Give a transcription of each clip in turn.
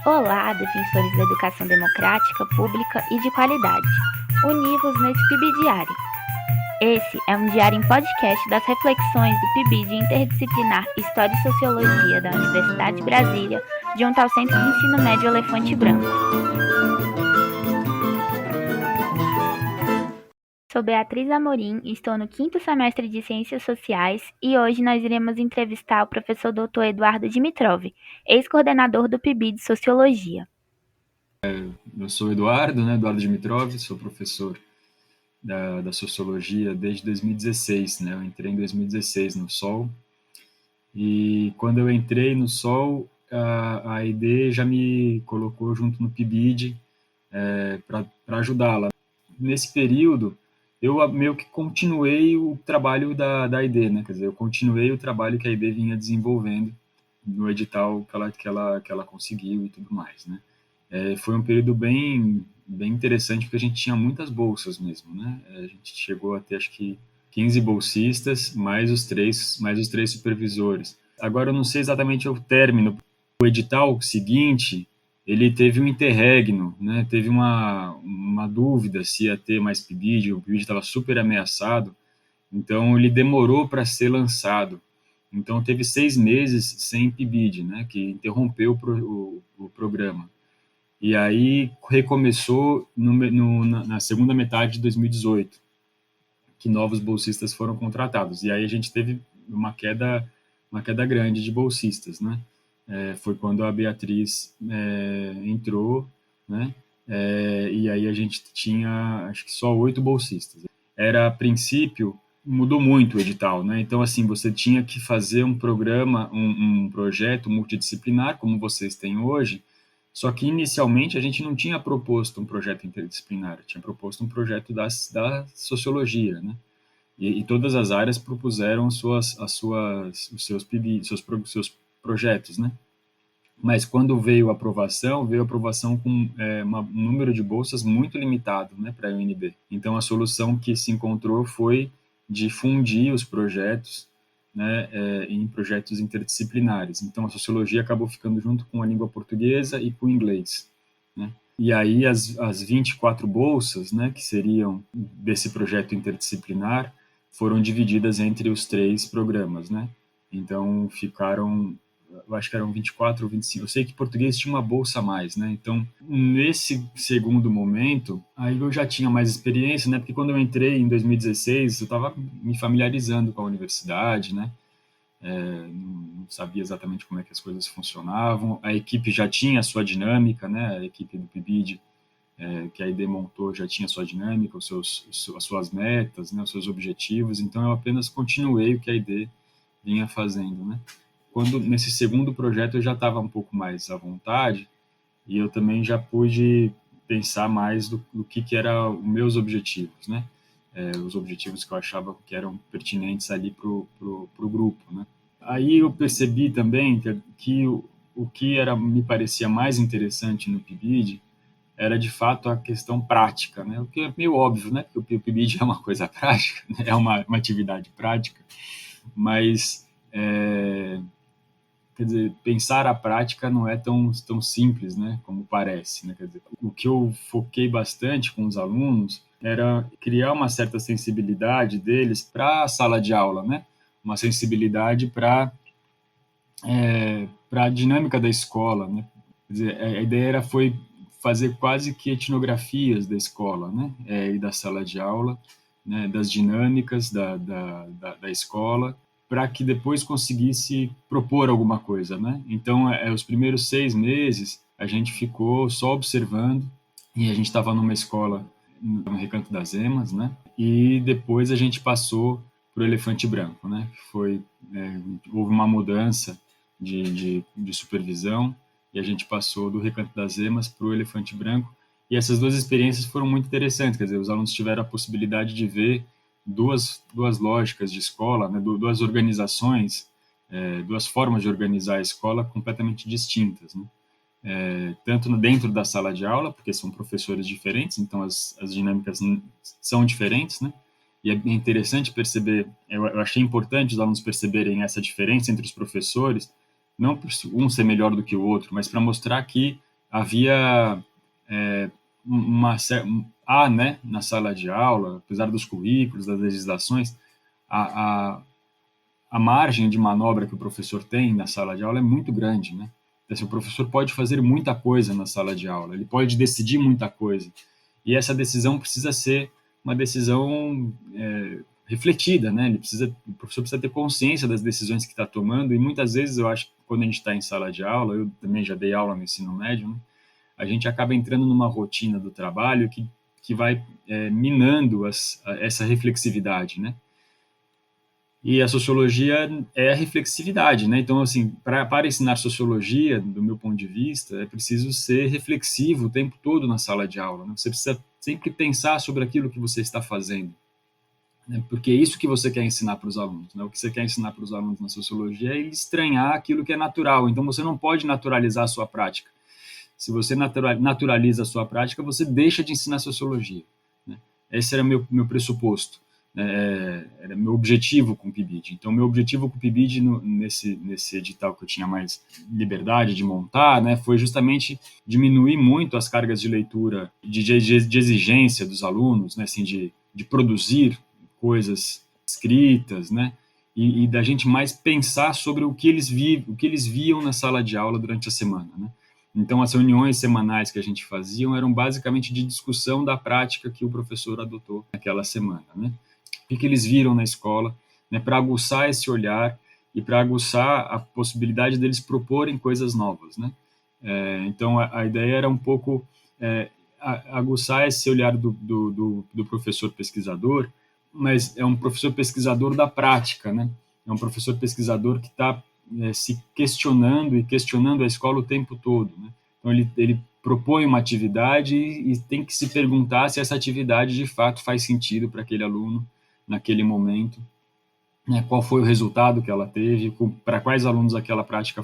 Olá, defensores da educação democrática, pública e de qualidade. Univos nesse PIB Diário. Esse é um diário em podcast das reflexões do PIB Interdisciplinar História e Sociologia da Universidade de Brasília, junto ao Centro de Ensino Médio Elefante Branco. Sou Beatriz Amorim, estou no 5º semestre de Ciências Sociais e hoje nós iremos entrevistar o professor Dr. Eduardo Dimitrov, ex-coordenador do PIB de Sociologia. Eu sou Eduardo Dimitrov, sou professor da Sociologia desde 2016, né? Eu entrei em 2016 no SOL, e quando eu entrei no SOL, a ED já me colocou junto no PIBID para ajudá-la. Nesse período, eu meio que continuei o trabalho da ED, né? Quer dizer, eu continuei o trabalho que a ED vinha desenvolvendo no edital que ela conseguiu e tudo mais, né? Foi um período bem interessante, porque a gente tinha muitas bolsas mesmo, né? A gente chegou a ter, acho que, 15 bolsistas, mais os três supervisores. Agora, eu não sei exatamente o término. O edital seguinte, ele teve um interregno, né? Teve uma dúvida se ia ter mais PIBID, o PIBID estava super ameaçado, então ele demorou para ser lançado. Então, teve 6 meses sem PIBID, né? Que interrompeu o programa. E aí recomeçou na segunda metade de 2018, que novos bolsistas foram contratados. E aí a gente teve uma queda grande de bolsistas, né? Foi quando a Beatriz entrou, né? E aí a gente tinha, acho que só 8 bolsistas. Era, a princípio, mudou muito o edital, né? Então, assim, você tinha que fazer um programa, um projeto multidisciplinar, como vocês têm hoje, só que inicialmente a gente não tinha proposto um projeto interdisciplinar, tinha proposto um projeto da sociologia, né? E todas as áreas propuseram os seus pedidos, seus projetos, né? Mas quando veio a aprovação com um número de bolsas muito limitado, né, para a UNB. Então a solução que se encontrou foi de fundir os projetos, né, em projetos interdisciplinares. Então a sociologia acabou ficando junto com a língua portuguesa e com o inglês, né? E aí as 24 bolsas, né, que seriam desse projeto interdisciplinar, foram divididas entre os 3 programas, né? Então ficaram, eu acho que eram 24 ou 25. Eu sei que português tinha uma bolsa a mais, né? Então, nesse segundo momento, aí eu já tinha mais experiência, né? Porque quando eu entrei em 2016, eu estava me familiarizando com a universidade, né? Não sabia exatamente como é que as coisas funcionavam. A equipe já tinha a sua dinâmica, né? A equipe do PIBID, que a ID montou, já tinha a sua dinâmica, as suas metas, né? Os seus objetivos. Então, eu apenas continuei o que a ID vinha fazendo, né? Quando nesse segundo projeto eu já estava um pouco mais à vontade e eu também já pude pensar mais do que eram os meus objetivos, né? Os objetivos que eu achava que eram pertinentes ali pro grupo, né? Aí eu percebi também que o que me parecia mais interessante no PIBID era de fato a questão prática, né? O que é meio óbvio, né? Porque o PIBID é uma coisa prática, né? É uma atividade prática, mas quer dizer, pensar a prática não é tão simples, né, como parece, né? Quer dizer, o que eu foquei bastante com os alunos era criar uma certa sensibilidade deles para a sala de aula, né? Uma sensibilidade para a dinâmica da escola, né? Quer dizer, a ideia foi fazer quase que etnografias da escola, né? E da sala de aula, né? Das dinâmicas da escola, para que depois conseguisse propor alguma coisa, né? Então, os primeiros 6 meses a gente ficou só observando, e a gente estava numa escola no Recanto das Emas, né? E depois a gente passou para o Elefante Branco, né? Houve uma mudança de supervisão e a gente passou do Recanto das Emas para o Elefante Branco. E essas duas experiências foram muito interessantes, quer dizer, os alunos tiveram a possibilidade de ver duas lógicas de escola, né, duas organizações, duas formas de organizar a escola completamente distintas, né? Tanto dentro da sala de aula, porque são professores diferentes, então as dinâmicas são diferentes, né? E é interessante perceber, eu achei importante os alunos perceberem essa diferença entre os professores, não por um ser melhor do que o outro, mas para mostrar que havia né, na sala de aula, apesar dos currículos, das legislações, a, a, a margem de manobra que o professor tem na sala de aula é muito grande, né? Então, assim, o professor pode fazer muita coisa na sala de aula, ele pode decidir muita coisa, e essa decisão precisa ser uma decisão refletida, né? O professor precisa ter consciência das decisões que está tomando, e muitas vezes eu acho que quando a gente está em sala de aula, eu também já dei aula no ensino médio, né? A gente acaba entrando numa rotina do trabalho que vai minando essa reflexividade, né? E a sociologia é a reflexividade, né? Então, assim, para ensinar sociologia, do meu ponto de vista, é preciso ser reflexivo o tempo todo na sala de aula, né? Você precisa sempre pensar sobre aquilo que você está fazendo, né? Porque é isso que você quer ensinar para os alunos, né? O que você quer ensinar para os alunos na sociologia é estranhar aquilo que é natural. Então, você não pode naturalizar a sua prática. Se você naturaliza a sua prática, você deixa de ensinar sociologia, né? Esse era meu pressuposto, né? Era meu objetivo com o PIBID. Então, meu objetivo com o PIBID, nesse edital que eu tinha mais liberdade de montar, né, foi justamente diminuir muito as cargas de leitura, de exigência dos alunos, né, assim, de produzir coisas escritas, né, e da gente mais pensar sobre o que eles viam na sala de aula durante a semana, né. Então, as reuniões semanais que a gente fazia eram basicamente de discussão da prática que o professor adotou naquela semana, né? O que eles viram na escola, né? Para aguçar esse olhar e para aguçar a possibilidade deles proporem coisas novas, né? Então, a ideia era um pouco aguçar esse olhar do professor pesquisador, mas é um professor pesquisador da prática, né? É um professor pesquisador que está se questionando e questionando a escola o tempo todo, né? Então ele propõe uma atividade e tem que se perguntar se essa atividade de fato faz sentido para aquele aluno naquele momento, né? Qual foi o resultado que ela teve, para quais alunos aquela prática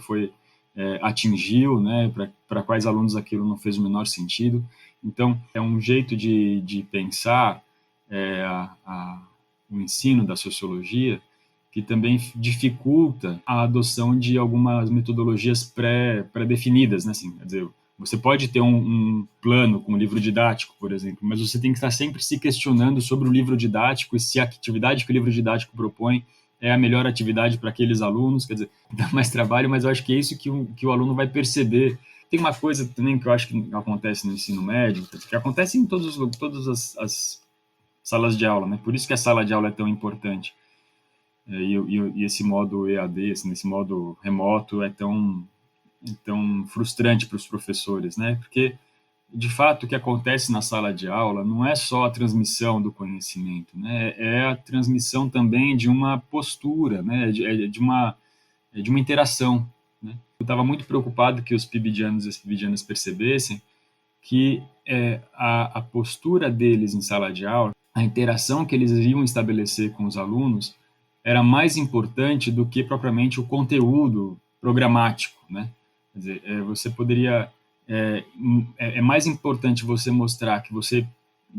atingiu, né? Para quais alunos aquilo não fez o menor sentido. Então é um jeito de pensar é, o ensino da sociologia que também dificulta a adoção de algumas metodologias pré-definidas, né? Assim, quer dizer, você pode ter um plano com um livro didático, por exemplo, mas você tem que estar sempre se questionando sobre o livro didático e se a atividade que o livro didático propõe é a melhor atividade para aqueles alunos, quer dizer, dá mais trabalho, mas eu acho que é isso que o aluno vai perceber. Tem uma coisa também que eu acho que acontece no ensino médio, que acontece em todas as salas de aula, né? Por isso que a sala de aula é tão importante. E esse modo EAD, assim, esse modo remoto é tão frustrante para os professores, né? Porque, de fato, o que acontece na sala de aula não é só a transmissão do conhecimento, né? É a transmissão também de uma postura, né? De uma interação, né? Eu estava muito preocupado que os PIBidianos e as PIBidianas percebessem que a postura deles em sala de aula, a interação que eles iam estabelecer com os alunos, era mais importante do que propriamente o conteúdo programático, né? Quer dizer, você poderia é mais importante você mostrar que você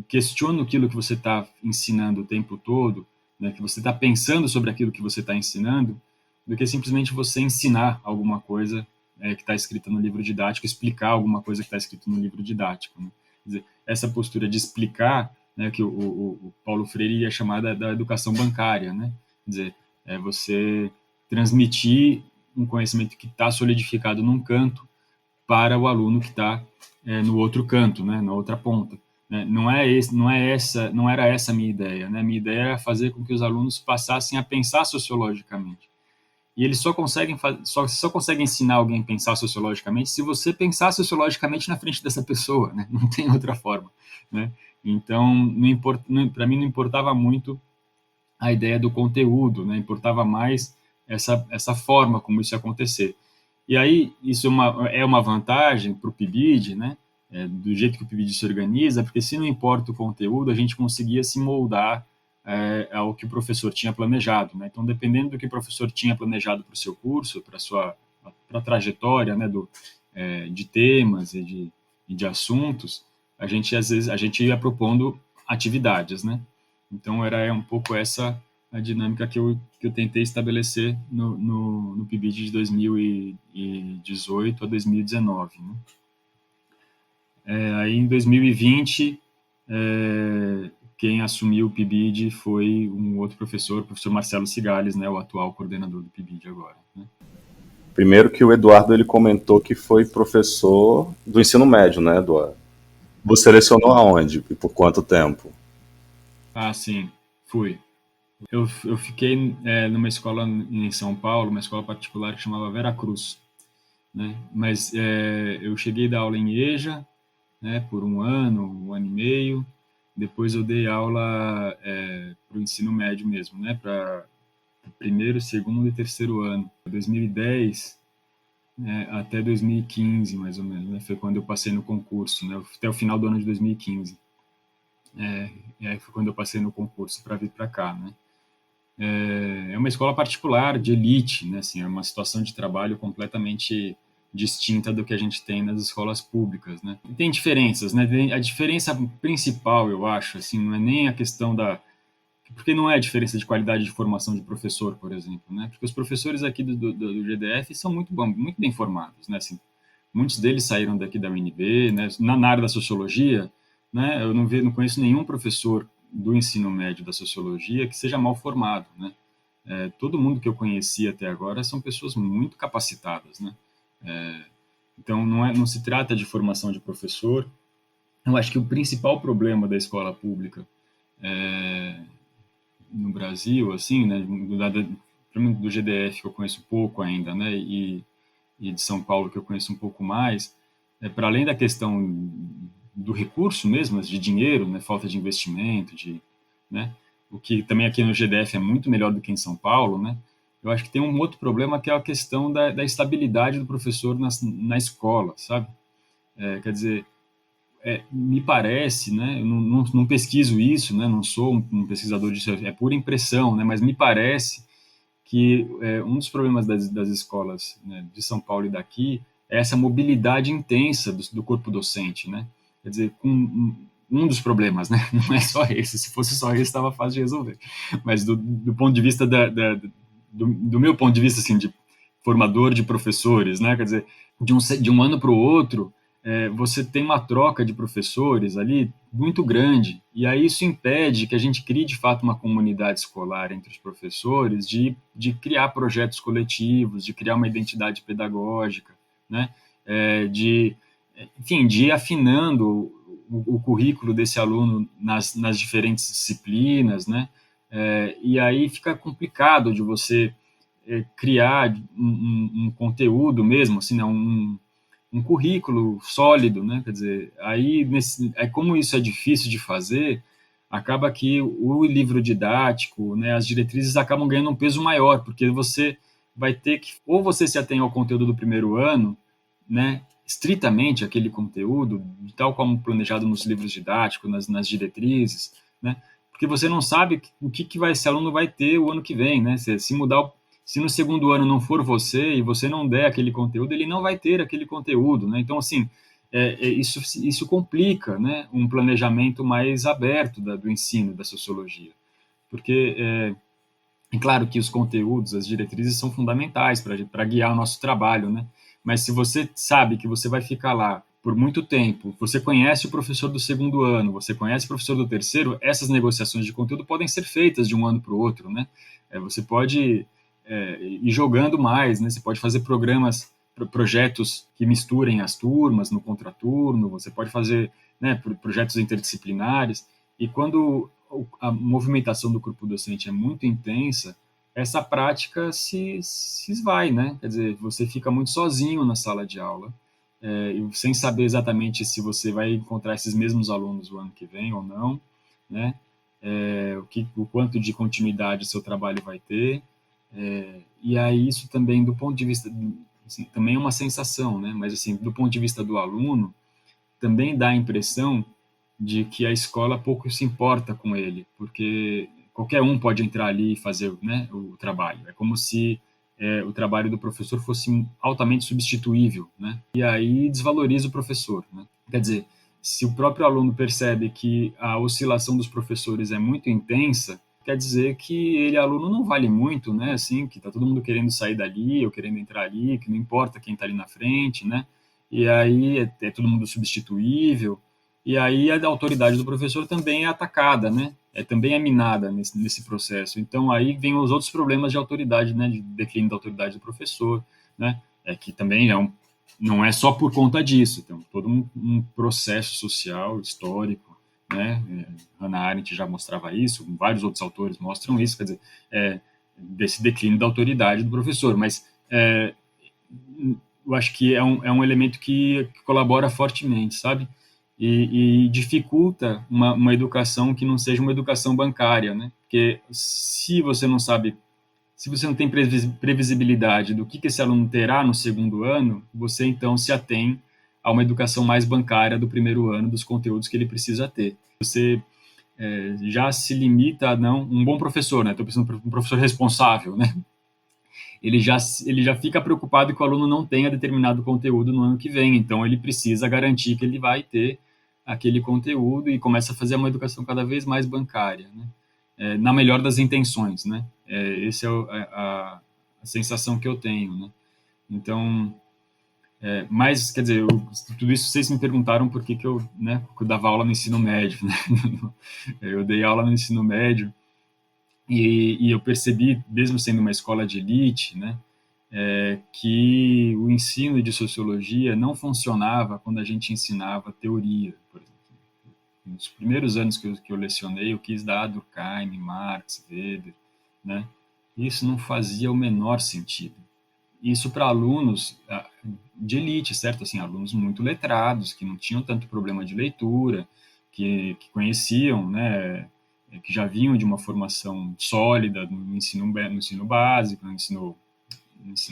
questiona aquilo que você está ensinando o tempo todo, né? Que você está pensando sobre aquilo que você está ensinando, do que simplesmente você ensinar alguma coisa que está escrita no livro didático, explicar alguma coisa que está escrita no livro didático, né? Quer dizer, essa postura de explicar, né, que o Paulo Freire ia chamar da educação bancária, né? Quer dizer, é você transmitir um conhecimento que está solidificado num canto para o aluno que está no outro canto, né, na outra ponta. Né? Não era essa a minha ideia. Né? A minha ideia era fazer com que os alunos passassem a pensar sociologicamente. E eles só conseguem ensinar alguém a pensar sociologicamente se você pensar sociologicamente na frente dessa pessoa, né? Não tem outra forma, né? Então, para mim não importava muito a ideia do conteúdo, né? Importava mais essa forma como isso ia acontecer. E aí, isso é uma vantagem para o PIBID, né? Do jeito que o PIBID se organiza, porque se não importa o conteúdo, a gente conseguia se moldar ao que o professor tinha planejado, né? Então, dependendo do que o professor tinha planejado para o seu curso, para a trajetória, né, de temas e de assuntos, às vezes a gente ia propondo atividades, né? Então, era um pouco essa a dinâmica que eu tentei estabelecer no PIBID de 2018 a 2019, né? Aí em 2020, quem assumiu o PIBID foi um outro professor, o professor Marcelo Cigales, né, o atual coordenador do PIBID agora, né? Primeiro que o Eduardo ele comentou que foi professor do ensino médio, né, Eduardo? Você lecionou aonde e por quanto tempo? Ah, sim, fui. Eu fiquei numa escola em São Paulo, uma escola particular que chamava Vera Cruz, né? Mas eu cheguei a dar aula em EJA, né, por um ano e meio. Depois eu dei aula para o ensino médio mesmo, né, para o primeiro, segundo e terceiro ano. 2010 até 2015, mais ou menos, né, foi quando eu passei no concurso, né, até o final do ano de 2015. E aí foi quando eu passei no concurso para vir para cá, né. É uma escola particular, de elite, né, assim, é uma situação de trabalho completamente distinta do que a gente tem nas escolas públicas, né. E tem diferenças, né, a diferença principal, eu acho, assim, não é nem a questão da... Porque não é a diferença de qualidade de formação de professor, por exemplo, né, porque os professores aqui do GDF são muito bem formados, né, assim, muitos deles saíram daqui da UNB, né, na área da sociologia, né, eu não conheço nenhum professor do ensino médio da sociologia que seja mal formado, né. Todo mundo que eu conheci até agora são pessoas muito capacitadas, né. Então não se trata de formação de professor. Eu acho que o principal problema da escola pública no Brasil, assim, né, do GDF que eu conheço pouco ainda, né, e de São Paulo que eu conheço um pouco mais, para além da questão do recurso mesmo, de dinheiro, né, falta de investimento, né, o que também aqui no GDF é muito melhor do que em São Paulo, né, eu acho que tem um outro problema que é a questão da estabilidade do professor na escola, sabe? Quer dizer, me parece, né, eu não pesquiso isso, né, não sou um pesquisador disso, é pura impressão, né, mas me parece que um dos problemas das escolas, né, de São Paulo e daqui é essa mobilidade intensa do corpo docente, né? Quer dizer, um dos problemas, né? Não é só esse. Se fosse só esse, estava fácil de resolver. Mas do ponto de vista do meu ponto de vista, assim, de formador de professores, né? Quer dizer, de um ano para o outro, você tem uma troca de professores ali muito grande, e aí isso impede que a gente crie, de fato, uma comunidade escolar entre os professores, de criar projetos coletivos, de criar uma identidade pedagógica, né? Enfim, de ir afinando o currículo desse aluno nas diferentes disciplinas, né? E aí fica complicado de você criar um conteúdo mesmo, assim, né? Um currículo sólido, né? Quer dizer, aí como isso é difícil de fazer, acaba que o livro didático, né, as diretrizes acabam ganhando um peso maior, porque você vai ter que, ou você se atém ao conteúdo do primeiro ano, né, estritamente aquele conteúdo, tal como planejado nos livros didáticos, nas diretrizes, né, porque você não sabe o que esse aluno vai ter o ano que vem, né, se mudar se no segundo ano não for você e você não der aquele conteúdo, ele não vai ter aquele conteúdo, né? Então, assim, isso complica, né, um planejamento mais aberto do ensino, da sociologia. Porque é claro que os conteúdos, as diretrizes são fundamentais para guiar o nosso trabalho, né? Mas se você sabe que você vai ficar lá por muito tempo, você conhece o professor do segundo ano, você conhece o professor do terceiro, essas negociações de conteúdo podem ser feitas de um ano para o outro, né? Você pode ir jogando mais, né? Você pode fazer projetos que misturem as turmas no contraturno, você pode fazer, né, projetos interdisciplinares, e quando a movimentação do corpo docente é muito intensa, essa prática se esvai, né? Quer dizer, você fica muito sozinho na sala de aula, sem saber exatamente se você vai encontrar esses mesmos alunos o ano que vem ou não, né? O quanto de continuidade seu trabalho vai ter, e aí isso também, do ponto de vista, assim, também é uma sensação, né? Mas assim, do ponto de vista do aluno, também dá a impressão de que a escola pouco se importa com ele, porque qualquer um pode entrar ali e fazer, né, o trabalho. É como se o trabalho do professor fosse altamente substituível, né? E aí desvaloriza o professor, né? Quer dizer, se o próprio aluno percebe que a oscilação dos professores é muito intensa, quer dizer que ele, aluno, não vale muito, né? Assim, que tá todo mundo querendo sair dali ou querendo entrar ali, que não importa quem está ali na frente, né? e aí é todo mundo substituível, e aí a autoridade do professor também é atacada, né? Também é minada nesse processo. Então aí vem os outros problemas de autoridade, né? De declínio da autoridade do professor, né? Que também não é só por conta disso, tem todo um processo social, histórico, né? Hannah Arendt já mostrava isso, vários outros autores mostram isso, quer dizer, desse declínio da autoridade do professor, mas eu acho que é um elemento que colabora fortemente, sabe? E dificulta uma educação que não seja uma educação bancária, né? Porque se você não sabe, se você não tem previsibilidade do que esse aluno terá no segundo ano, você então se atém a uma educação mais bancária do primeiro ano, dos conteúdos que ele precisa ter. Você já se limita a não um bom professor, né? Estou pensando em um professor responsável, né? Ele já fica preocupado que o aluno não tenha determinado conteúdo no ano que vem, então ele precisa garantir que ele vai ter aquele conteúdo e começa a fazer uma educação cada vez mais bancária, né? Na melhor das intenções, né? Essa é a sensação que eu tenho, né? Então, mas, quer dizer, tudo isso vocês me perguntaram por que eu, né, eu dava aula no ensino médio, né? Eu dei aula no ensino médio e eu percebi, mesmo sendo uma escola de elite, né, que o ensino de sociologia não funcionava quando a gente ensinava teoria, por exemplo. Nos primeiros anos que eu lecionei, eu quis dar Durkheim, Marx, Weber, né? Isso não fazia o menor sentido. Isso para alunos de elite, certo? Assim, alunos muito letrados, que não tinham tanto problema de leitura, que conheciam, né, que já vinham de uma formação sólida no ensino básico, no ensino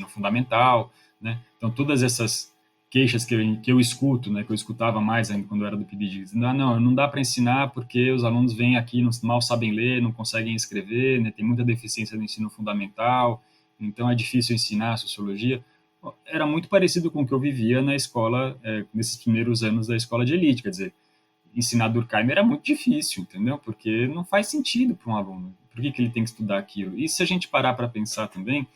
fundamental, né? Então, todas essas queixas que eu escuto, né, que eu escutava mais ainda quando eu era do PIBID, dizendo, não dá para ensinar porque os alunos vêm aqui, mal sabem ler, não conseguem escrever, né, tem muita deficiência no ensino fundamental, então é difícil ensinar a sociologia. Era muito parecido com o que eu vivia na escola, nesses primeiros anos da escola de elite, quer dizer, ensinar Durkheim era muito difícil, entendeu? Porque não faz sentido para um aluno. Por que ele tem que estudar aquilo? E se a gente parar para pensar também,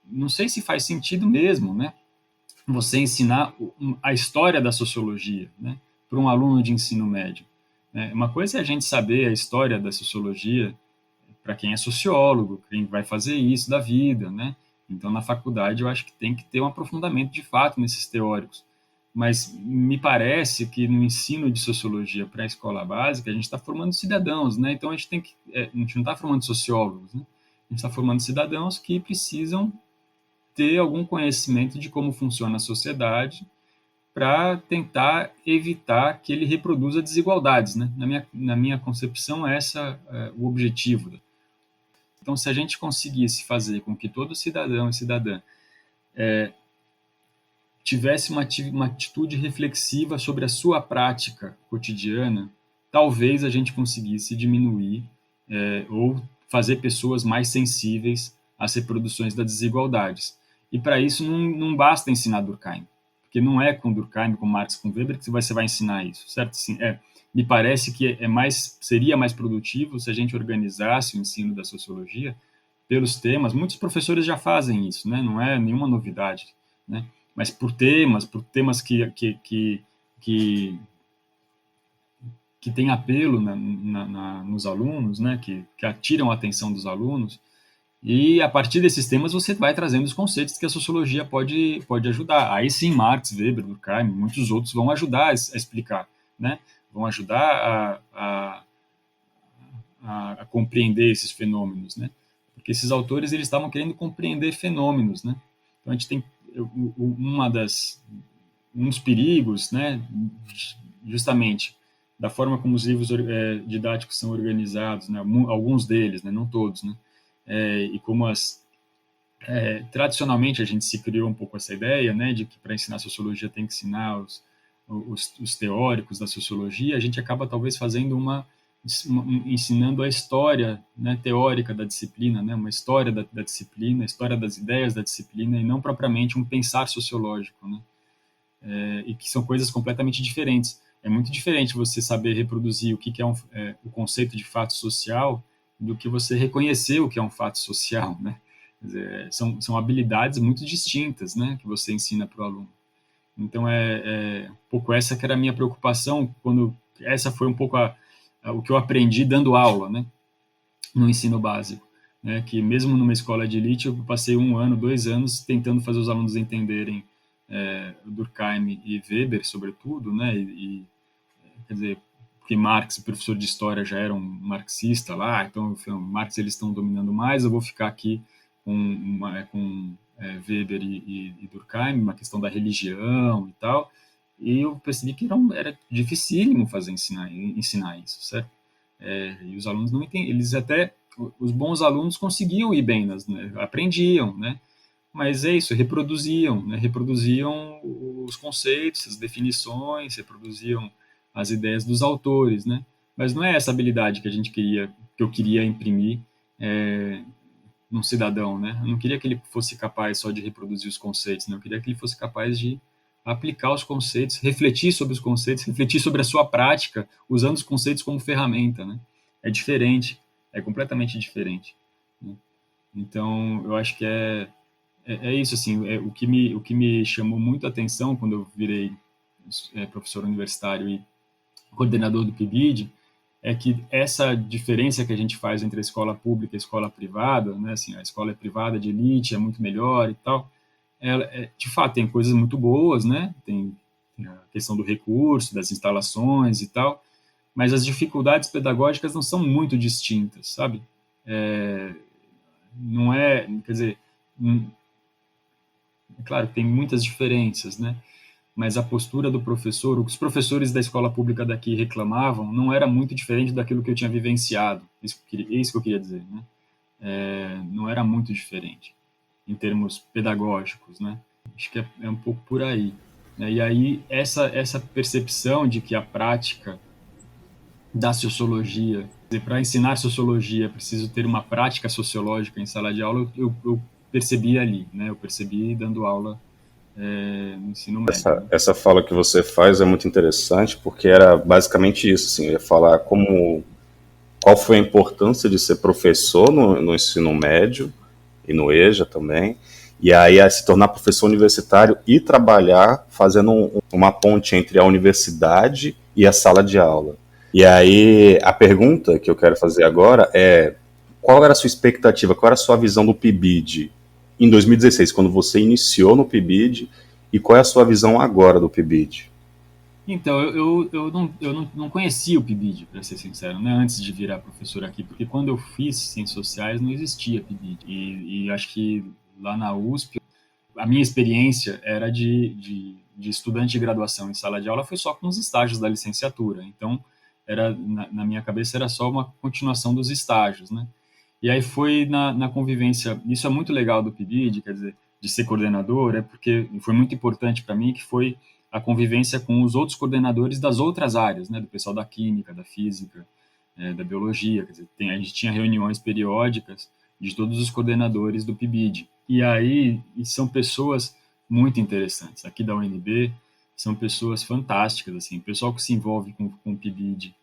não sei se faz sentido mesmo, né? Você ensinar a história da sociologia, né, para um aluno de ensino médio. Uma coisa é a gente saber a história da sociologia para quem é sociólogo, quem vai fazer isso da vida, né? Então, na faculdade, eu acho que tem que ter um aprofundamento de fato nesses teóricos. Mas me parece que no ensino de sociologia para a escola básica, a gente está formando cidadãos, né? Então, a gente não está formando sociólogos, né? A gente está formando cidadãos que precisam ter algum conhecimento de como funciona a sociedade para tentar evitar que ele reproduza desigualdades, né? Na minha concepção, essa é o objetivo. Então, se a gente conseguisse fazer com que todo cidadão e cidadã tivesse uma atitude reflexiva sobre a sua prática cotidiana, talvez a gente conseguisse diminuir ou fazer pessoas mais sensíveis às reproduções das desigualdades. E para isso não basta ensinar Durkheim, porque não é com Durkheim, com Marx, com Weber que você vai ensinar isso, certo? Assim, me parece que seria mais produtivo se a gente organizasse o ensino da sociologia pelos temas. Muitos professores já fazem isso, né? Não é nenhuma novidade, né? Mas por temas que tem apelo nos alunos, né? Que atiram a atenção dos alunos. E a partir desses temas você vai trazendo os conceitos que a sociologia pode ajudar. Aí sim, Marx, Weber, Durkheim, muitos outros vão ajudar a explicar, né? Vão ajudar a compreender esses fenômenos, né? Porque esses autores eles estavam querendo compreender fenômenos, né? Então a gente tem um dos perigos, né? Justamente da forma como os livros didáticos são organizados, né? Alguns deles, né? Não todos, né? E como tradicionalmente a gente se criou um pouco essa ideia, né, de que para ensinar sociologia tem que ensinar os teóricos da sociologia, a gente acaba talvez fazendo ensinando a história, né, teórica da disciplina, né, uma história da disciplina, a história das ideias da disciplina e não propriamente um pensar sociológico, né, e que são coisas completamente diferentes. É muito diferente você saber reproduzir o que é o conceito de fato social do que você reconhecer o que é um fato social, né? Quer dizer, são habilidades muito distintas, né, que você ensina para o aluno. Então, um pouco essa que era a minha preocupação, essa foi um pouco o que eu aprendi dando aula, né, no ensino básico, né, que mesmo numa escola de elite, eu passei 1 ano, 2 anos tentando fazer os alunos entenderem Durkheim e Weber, sobretudo, né, quer dizer, porque Marx, o professor de história, já era um marxista lá, então Marx eles estão dominando mais, eu vou ficar aqui com Weber e Durkheim, uma questão da religião e tal, e eu percebi que era dificílimo ensinar isso, certo? E os alunos não entendem, os bons alunos conseguiam ir bem, né, aprendiam, né? Mas é isso, reproduziam, né? Reproduziam os conceitos, as definições, reproduziam as ideias dos autores, né? Mas não é essa habilidade que eu queria imprimir num cidadão, né? Eu não queria que ele fosse capaz só de reproduzir os conceitos, né? Eu queria que ele fosse capaz de aplicar os conceitos, refletir sobre os conceitos, refletir sobre a sua prática, usando os conceitos como ferramenta, né? É diferente, é completamente diferente, né? Então, eu acho que é isso, assim, o que me chamou muito a atenção quando eu virei professor universitário e coordenador do PIBID, é que essa diferença que a gente faz entre a escola pública e a escola privada, né, assim, a escola é privada de elite, é muito melhor e tal, de fato tem coisas muito boas, né, tem a questão do recurso, das instalações e tal, mas as dificuldades pedagógicas não são muito distintas, sabe? Não é, quer dizer, é claro que tem muitas diferenças, né? Mas a postura do professor, o que os professores da escola pública daqui reclamavam, não era muito diferente daquilo que eu tinha vivenciado. É isso que eu queria dizer, né? Não era muito diferente em termos pedagógicos, né? Acho que é um pouco por aí, né? E aí essa percepção de que a prática da sociologia, para ensinar sociologia, é preciso ter uma prática sociológica em sala de aula, eu percebi ali, né? Eu percebi dando aula no ensino médio, né? Essa fala que você faz é muito interessante, porque era basicamente isso, assim, eu ia falar qual foi a importância de ser professor no ensino médio e no EJA também, e aí a se tornar professor universitário e trabalhar fazendo uma ponte entre a universidade e a sala de aula. E aí a pergunta que eu quero fazer agora é: qual era a sua expectativa, qual era a sua visão do PIBID em 2016, quando você iniciou no PIBID, e qual é a sua visão agora do PIBID? Então, eu não conhecia o PIBID, para ser sincero, né, antes de virar professor aqui, porque quando eu fiz Ciências Sociais não existia PIBID. E acho que lá na USP, a minha experiência era de estudante de graduação em sala de aula, foi só com os estágios da licenciatura. Então, na minha cabeça era só uma continuação dos estágios, né? E aí foi na convivência, isso é muito legal do PIBID, quer dizer, de ser coordenador, porque foi muito importante para mim, que foi a convivência com os outros coordenadores das outras áreas, né, do pessoal da química, da física, da biologia, quer dizer, a gente tinha reuniões periódicas de todos os coordenadores do PIBID. E aí são pessoas muito interessantes. Aqui da UNB são pessoas fantásticas, assim, o pessoal que se envolve com o PIBID,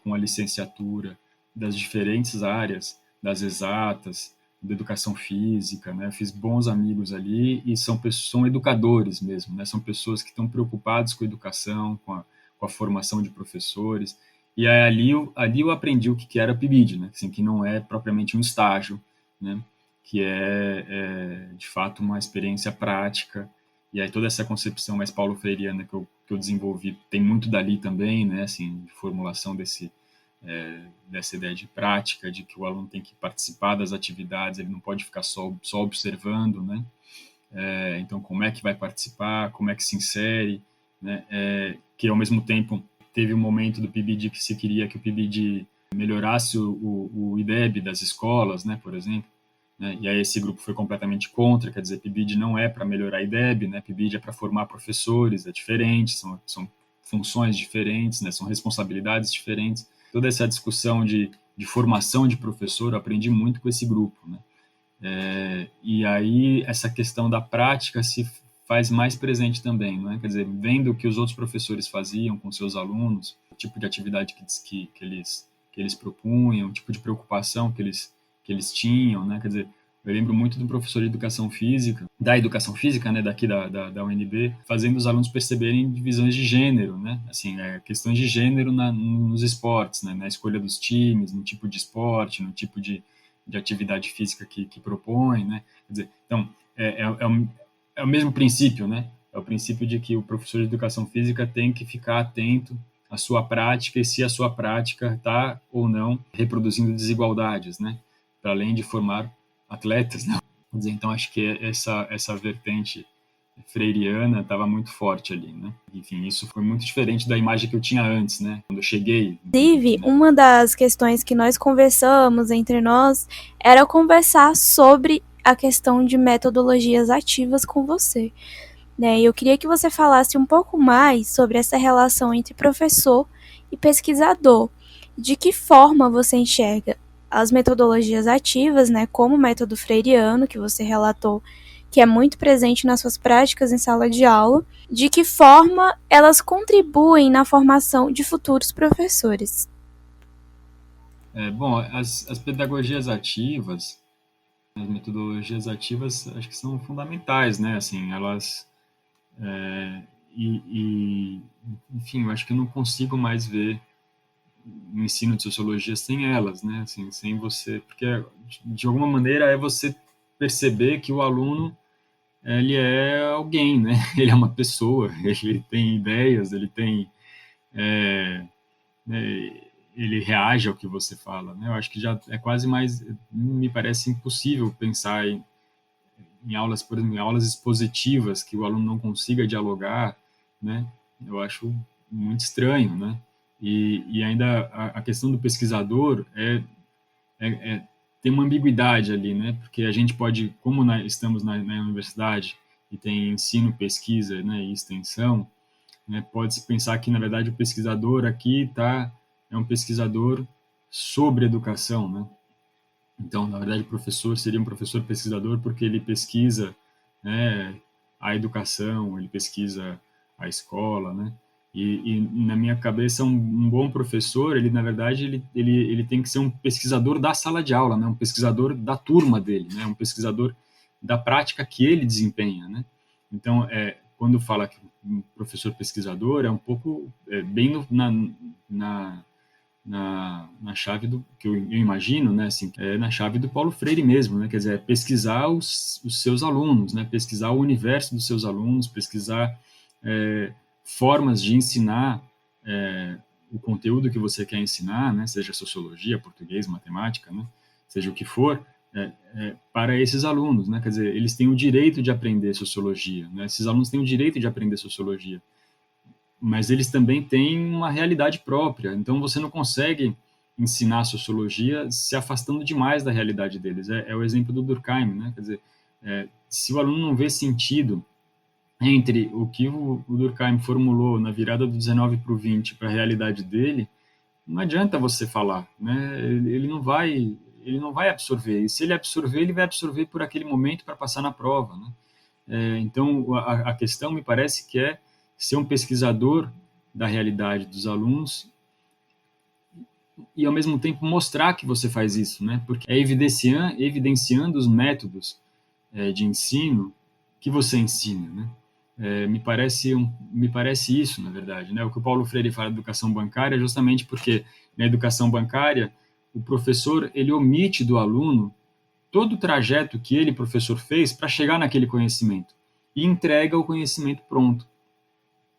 com a licenciatura, das diferentes áreas, das exatas, da educação física, né? Eu fiz bons amigos ali e são educadores mesmo, né? São pessoas que estão preocupadas com a educação, com a formação de professores. E aí, ali eu aprendi o que era PIBID, né? Assim, que não é propriamente um estágio, né? Que de fato uma experiência prática. E aí toda essa concepção mais paulo-freireana que eu desenvolvi tem muito dali também, né? Assim, de formulação dessa ideia de prática, de que o aluno tem que participar das atividades, ele não pode ficar só observando, né? Então, como é que vai participar, como é que se insere, né? Que, ao mesmo tempo, teve um momento do PIBID que se queria que o PIBID melhorasse o IDEB das escolas, né, por exemplo, né? E aí esse grupo foi completamente contra, quer dizer, PIBID não é para melhorar a IDEB, né? PIBID é para formar professores, é diferente, são funções diferentes, né? São responsabilidades diferentes. Toda essa discussão de formação de professor, eu aprendi muito com esse grupo, né? E aí essa questão da prática se faz mais presente também, né? Quer dizer, vendo o que os outros professores faziam com seus alunos, o tipo de atividade que eles propunham, o tipo de preocupação que eles tinham, né? Quer dizer, Eu lembro muito do professor de da educação física, né, daqui da UNB, fazendo os alunos perceberem divisões de gênero, né, assim, questões de gênero nos esportes, né, na escolha dos times, no tipo de esporte, no tipo de atividade física que propõe, né, quer dizer, então, é o mesmo princípio, né, é o princípio de que o professor de educação física tem que ficar atento à sua prática e se a sua prática está ou não reproduzindo desigualdades, né, para além de formar atletas, né? Quer dizer, então acho que essa vertente freiriana estava muito forte ali, né? Enfim, isso foi muito diferente da imagem que eu tinha antes, né? Quando eu cheguei. Inclusive, Né? uma das questões que nós conversamos entre nós era conversar sobre a questão de metodologias ativas com você. Né? Eu queria que você falasse um pouco mais sobre essa relação entre professor e pesquisador. De que forma você enxerga as metodologias ativas, né, como o método freiriano, que você relatou, que é muito presente nas suas práticas em sala de aula, de que forma elas contribuem na formação de futuros professores? Bom, as pedagogias ativas, as metodologias ativas, acho que são fundamentais, né? Assim, elas enfim, eu acho que eu não consigo mais ver o ensino de sociologia sem elas, né? Assim, sem você, porque de alguma maneira é você perceber que o aluno ele é alguém, né? Ele é uma pessoa, ele tem ideias, ele tem, né, ele reage ao que você fala, né? Eu acho que já é quase mais, me parece impossível pensar em aulas, por exemplo, em aulas expositivas que o aluno não consiga dialogar, né? Eu acho muito estranho, né? E ainda a questão do pesquisador tem uma ambiguidade ali, né? Porque a gente pode, como estamos na universidade e tem ensino, pesquisa, né, e extensão, né, pode-se pensar que, na verdade, o pesquisador aqui é um pesquisador sobre educação, né? Então, na verdade, o professor seria um professor pesquisador porque ele pesquisa, né, a educação, ele pesquisa a escola, né? E na minha cabeça, um bom professor, ele, na verdade, ele tem que ser um pesquisador da sala de aula, né? Um pesquisador da turma dele, né? Um pesquisador da prática que ele desempenha, né? Então, quando fala que um professor pesquisador, é um pouco bem na chave do que eu imagino, né, assim, na chave do Paulo Freire mesmo, né, quer dizer, pesquisar os seus alunos, né, pesquisar o universo dos seus alunos, pesquisar formas de ensinar o conteúdo que você quer ensinar, né, seja sociologia, português, matemática, né, seja o que for, para esses alunos, né, quer dizer, eles têm o direito de aprender sociologia, né, esses alunos têm o direito de aprender sociologia, mas eles também têm uma realidade própria. Então, você não consegue ensinar sociologia se afastando demais da realidade deles. É o exemplo do Durkheim, né? Quer dizer, se o aluno não vê sentido entre o que o Durkheim formulou na virada do 19 para o 20 para a realidade dele, não adianta você falar, né? Ele não vai absorver. E se ele absorver, ele vai absorver por aquele momento para passar na prova, né? Então, a questão me parece que é ser um pesquisador da realidade dos alunos e, ao mesmo tempo, mostrar que você faz isso, né? Porque é evidenciando os métodos de ensino que você ensina, né? Me parece isso, na verdade, né? O que o Paulo Freire fala de educação bancária é justamente porque na educação bancária o professor ele omite do aluno todo o trajeto que ele, professor, fez para chegar naquele conhecimento e entrega o conhecimento pronto.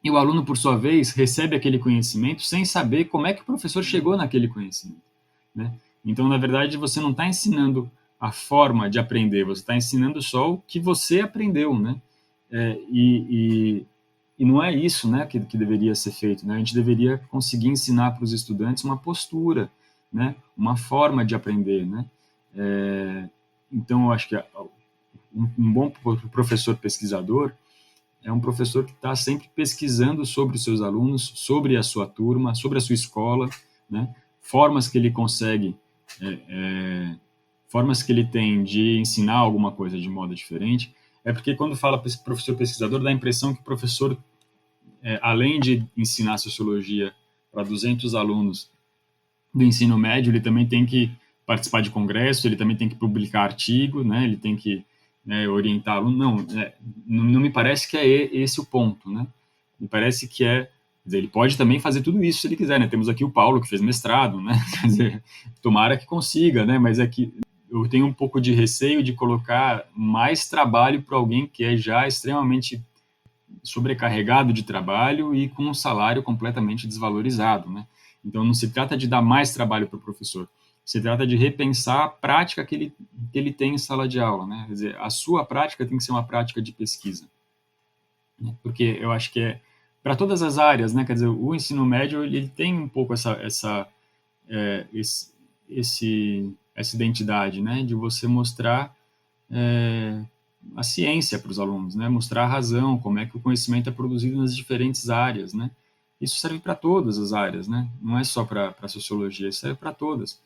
E o aluno, por sua vez, recebe aquele conhecimento sem saber como é que o professor chegou naquele conhecimento, né? Então, na verdade, você não está ensinando a forma de aprender, você está ensinando só o que você aprendeu, né? E não é isso, né, que deveria ser feito, né? A gente deveria conseguir ensinar para os estudantes uma postura, né? Uma forma de aprender, né? Então, eu acho que um bom professor pesquisador é um professor que está sempre pesquisando sobre os seus alunos, sobre a sua turma, sobre a sua escola, né? Formas que ele consegue, formas que ele tem de ensinar alguma coisa de modo diferente. É porque quando fala professor pesquisador, dá a impressão que o professor, além de ensinar sociologia para 200 alunos do ensino médio, ele também tem que participar de congresso, ele também tem que publicar artigo, né? Ele tem que, né, orientar aluno. Não me parece que é esse o ponto, né? Me parece que quer dizer, ele pode também fazer tudo isso se ele quiser, né? Temos aqui o Paulo, que fez mestrado, né? Quer dizer, tomara que consiga, né? Mas é que eu tenho um pouco de receio de colocar mais trabalho para alguém que é já extremamente sobrecarregado de trabalho e com um salário completamente desvalorizado, né? Então, não se trata de dar mais trabalho para o professor, se trata de repensar a prática que ele tem em sala de aula, né? Quer dizer, a sua prática tem que ser uma prática de pesquisa, né? Porque eu acho que é para todas as áreas, né? Quer dizer, o ensino médio ele tem um pouco é, esse, essa identidade, né? De você mostrar é, a ciência para os alunos, né? Mostrar a razão, como é que o conhecimento é produzido nas diferentes áreas, né? Isso serve para todas as áreas, né? Não é só para a sociologia, isso serve para todas.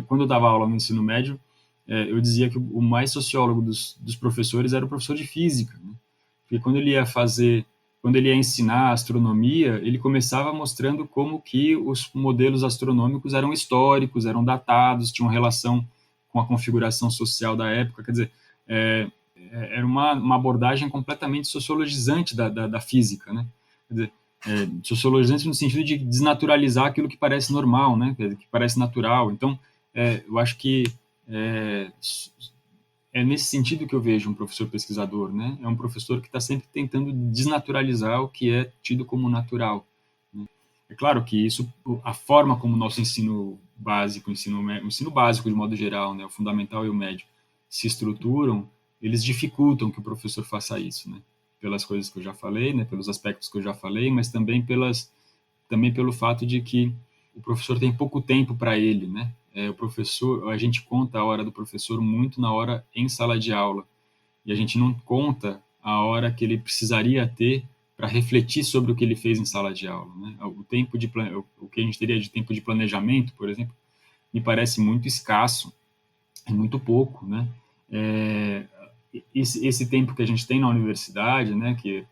Quando eu dava aula no ensino médio, eu dizia que o mais sociólogo dos professores era o professor de física, né? Porque quando ele ia ensinar astronomia, ele começava mostrando como que os modelos astronômicos eram históricos, eram datados, tinham relação com a configuração social da época. Quer dizer, era uma abordagem completamente sociologizante da física, né? Quer dizer, sociologizante no sentido de desnaturalizar aquilo que parece normal, né? Que parece natural. Então, eu acho que é, é nesse sentido que eu vejo um professor pesquisador, né? É um professor que está sempre tentando desnaturalizar o que é tido como natural, né? É claro que isso, a forma como o nosso ensino básico, o ensino básico de modo geral, né, o fundamental e o médio, se estruturam, eles dificultam que o professor faça isso, né? Pelas coisas que eu já falei, né? Pelos aspectos que eu já falei, mas também pelo fato de que o professor tem pouco tempo para ele, né? O professor, a gente conta a hora do professor muito na hora em sala de aula, e a gente não conta a hora que ele precisaria ter para refletir sobre o que ele fez em sala de aula, né? O que a gente teria de tempo de planejamento, por exemplo, me parece muito escasso, é muito pouco, né? É, esse tempo que a gente tem na universidade, né, que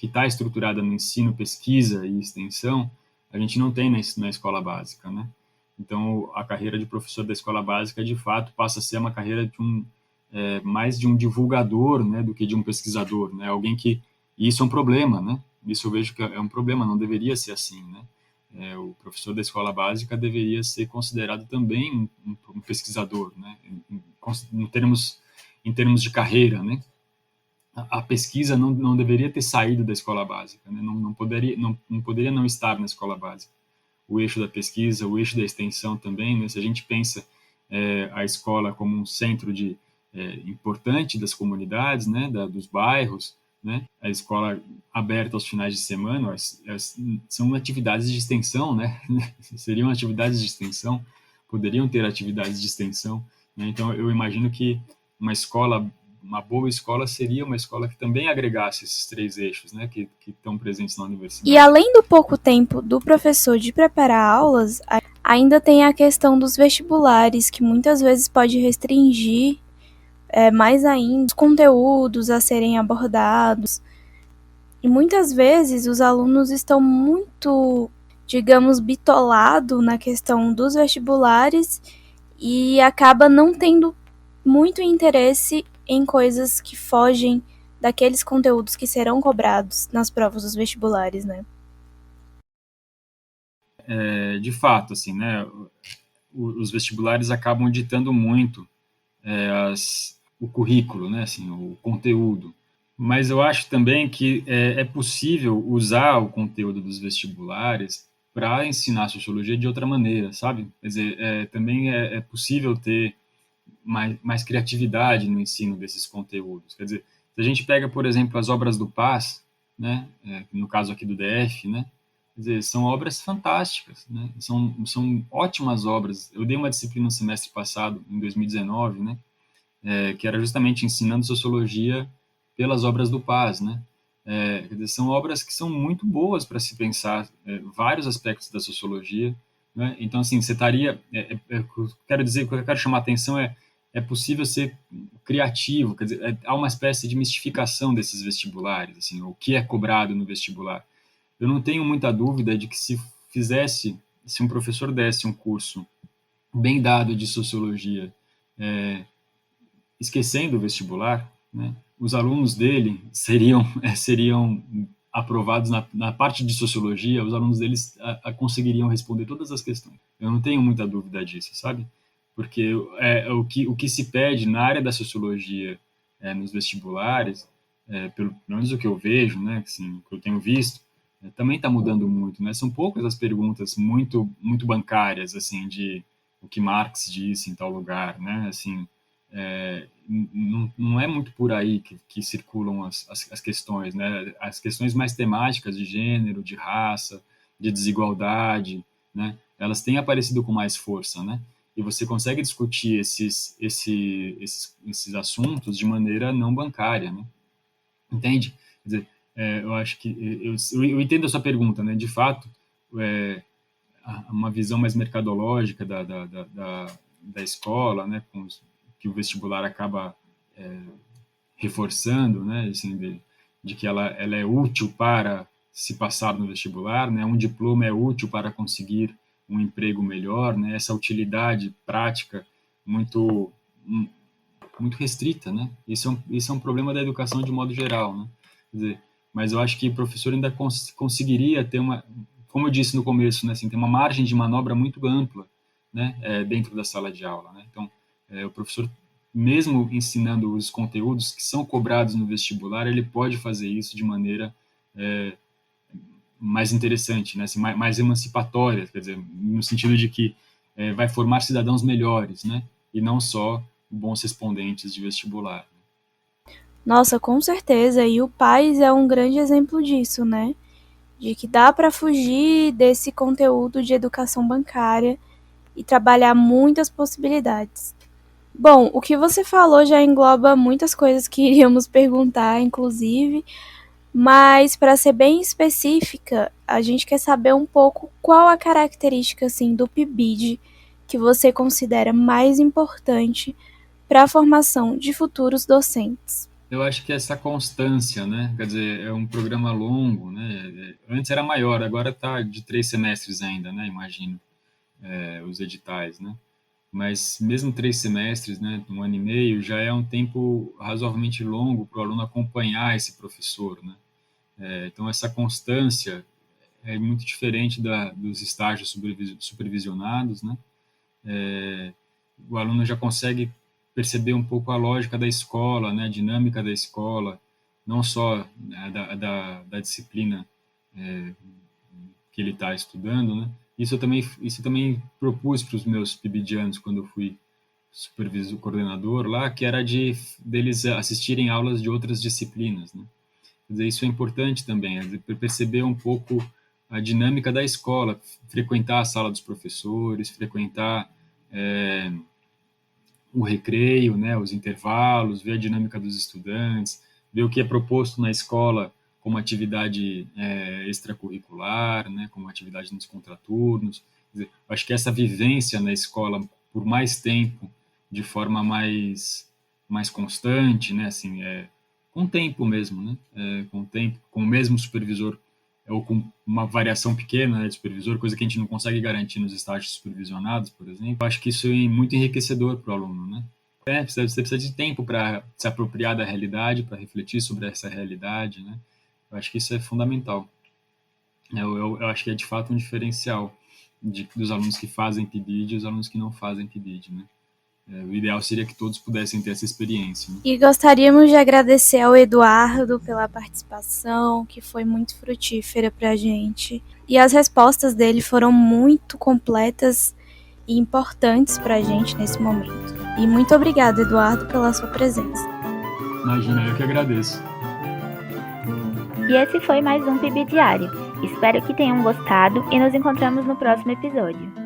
está estruturada no ensino, pesquisa e extensão, a gente não tem na escola básica, né? Então, a carreira de professor da escola básica, de fato, passa a ser uma carreira mais de um divulgador, né, do que de um pesquisador, né? E isso é um problema, né? Isso eu vejo que é um problema, não deveria ser assim, né? O professor da escola básica deveria ser considerado também um pesquisador, né? Em termos de carreira, né? A pesquisa não deveria ter saído da escola básica, né? Não poderia não estar na escola básica. O eixo da pesquisa, o eixo da extensão também, né? Se a gente pensa a escola como um centro importante das comunidades, né? Dos bairros, né? A escola aberta aos finais de semana, são atividades de extensão, né? Seriam atividades de extensão, poderiam ter atividades de extensão, né? Então, eu imagino que uma boa escola seria uma escola que também agregasse esses três eixos, né, que estão presentes na universidade. E além do pouco tempo do professor de preparar aulas, ainda tem a questão dos vestibulares, que muitas vezes pode restringir mais ainda os conteúdos a serem abordados. E muitas vezes os alunos estão muito, digamos, bitolados na questão dos vestibulares e acaba não tendo muito interesse em coisas que fogem daqueles conteúdos que serão cobrados nas provas dos vestibulares, né? De fato, assim, né, os vestibulares acabam ditando muito o currículo, né, assim, o conteúdo. Mas eu acho também que é possível usar o conteúdo dos vestibulares para ensinar sociologia de outra maneira, sabe? Quer dizer, também é possível ter mais criatividade no ensino desses conteúdos. Quer dizer, se a gente pega, por exemplo, as obras do Paz, né, no caso aqui do DF, né, quer dizer, são obras fantásticas, né, são ótimas obras. Eu dei uma disciplina no semestre passado, em 2019, né, que era justamente ensinando sociologia pelas obras do Paz, né. Quer dizer, são obras que são muito boas para se pensar vários aspectos da sociologia, né. Então, assim, você estaria... quero dizer, o que eu quero chamar a atenção é possível ser criativo, quer dizer, há uma espécie de mistificação desses vestibulares, assim, o que é cobrado no vestibular. Eu não tenho muita dúvida de que se um professor desse um curso bem dado de sociologia, esquecendo o vestibular, né, os alunos dele seriam aprovados na parte de sociologia, os alunos deles conseguiriam responder todas as questões. Eu não tenho muita dúvida disso, sabe? Porque o que se pede na área da sociologia nos vestibulares, pelo menos o que eu vejo, né, assim, que eu tenho visto, também está mudando muito, né? São poucas as perguntas muito bancárias, assim, de o que Marx disse em tal lugar, né? Assim, não é muito por aí que circulam as questões, né? As questões mais temáticas de gênero, de raça, de desigualdade, né? Elas têm aparecido com mais força, né? E você consegue discutir esses assuntos de maneira não bancária, né? Entende? Quer dizer, eu acho que eu entendo a sua pergunta, né? De fato, uma visão mais mercadológica da escola, né? Que o vestibular acaba reforçando, né? Assim, de que ela é útil para se passar no vestibular, né? Um diploma é útil para conseguir um emprego melhor, né? Essa utilidade prática muito restrita, né? Isso é um problema da educação de modo geral, né? Quer dizer, mas eu acho que o professor ainda conseguiria ter como eu disse no começo, né? Assim, tem uma margem de manobra muito ampla, né? Dentro da sala de aula, né? Então, o professor, mesmo ensinando os conteúdos que são cobrados no vestibular, ele pode fazer isso de maneira mais interessante, né? Assim, mais emancipatória, quer dizer, no sentido de que vai formar cidadãos melhores, né? E não só bons respondentes de vestibular. Nossa, com certeza. E o PAS é um grande exemplo disso, né? De que dá para fugir desse conteúdo de educação bancária e trabalhar muitas possibilidades. Bom, o que você falou já engloba muitas coisas que iríamos perguntar, inclusive, mas para ser bem específica, a gente quer saber um pouco qual a característica assim do PIBID que você considera mais importante para a formação de futuros docentes. Eu acho que essa constância, né? Quer dizer, é um programa longo, né? Antes era maior, agora está de 3 semestres ainda, né? Imagino, os editais, né? Mas mesmo 3 semestres, né? 1 ano e meio, já é um tempo razoavelmente longo para o aluno acompanhar esse professor, né? Então essa constância é muito diferente dos estágios supervisionados, né? O aluno já consegue perceber um pouco a lógica da escola, né, a dinâmica da escola, não só, né, da disciplina que ele está estudando, né? Isso eu também propus para os meus PIBidianos quando eu fui supervisor, coordenador lá, que era deles assistirem aulas de outras disciplinas, né? Quer dizer, isso é importante também, perceber um pouco a dinâmica da escola, frequentar a sala dos professores, frequentar o recreio, né, os intervalos, ver a dinâmica dos estudantes, ver o que é proposto na escola como atividade extracurricular, né, como atividade nos contraturnos. Quer dizer, acho que essa vivência na escola por mais tempo, de forma mais constante, né, assim, com tempo mesmo, né, com tempo, com o mesmo supervisor ou com uma variação pequena, né, de supervisor, coisa que a gente não consegue garantir nos estágios supervisionados, por exemplo. Eu acho que isso é muito enriquecedor para o aluno, né? Você precisa de tempo para se apropriar da realidade, para refletir sobre essa realidade, né? Eu acho que isso é fundamental. Eu acho que é de fato um diferencial dos alunos que fazem PIBID e os alunos que não fazem PIBID, né? O ideal seria que todos pudessem ter essa experiência, né? E gostaríamos de agradecer ao Eduardo pela participação, que foi muito frutífera para a gente. E as respostas dele foram muito completas e importantes para a gente nesse momento. E muito obrigada, Eduardo, pela sua presença. Imagina, eu que agradeço. E esse foi mais um PIB Diário. Espero que tenham gostado e nos encontramos no próximo episódio.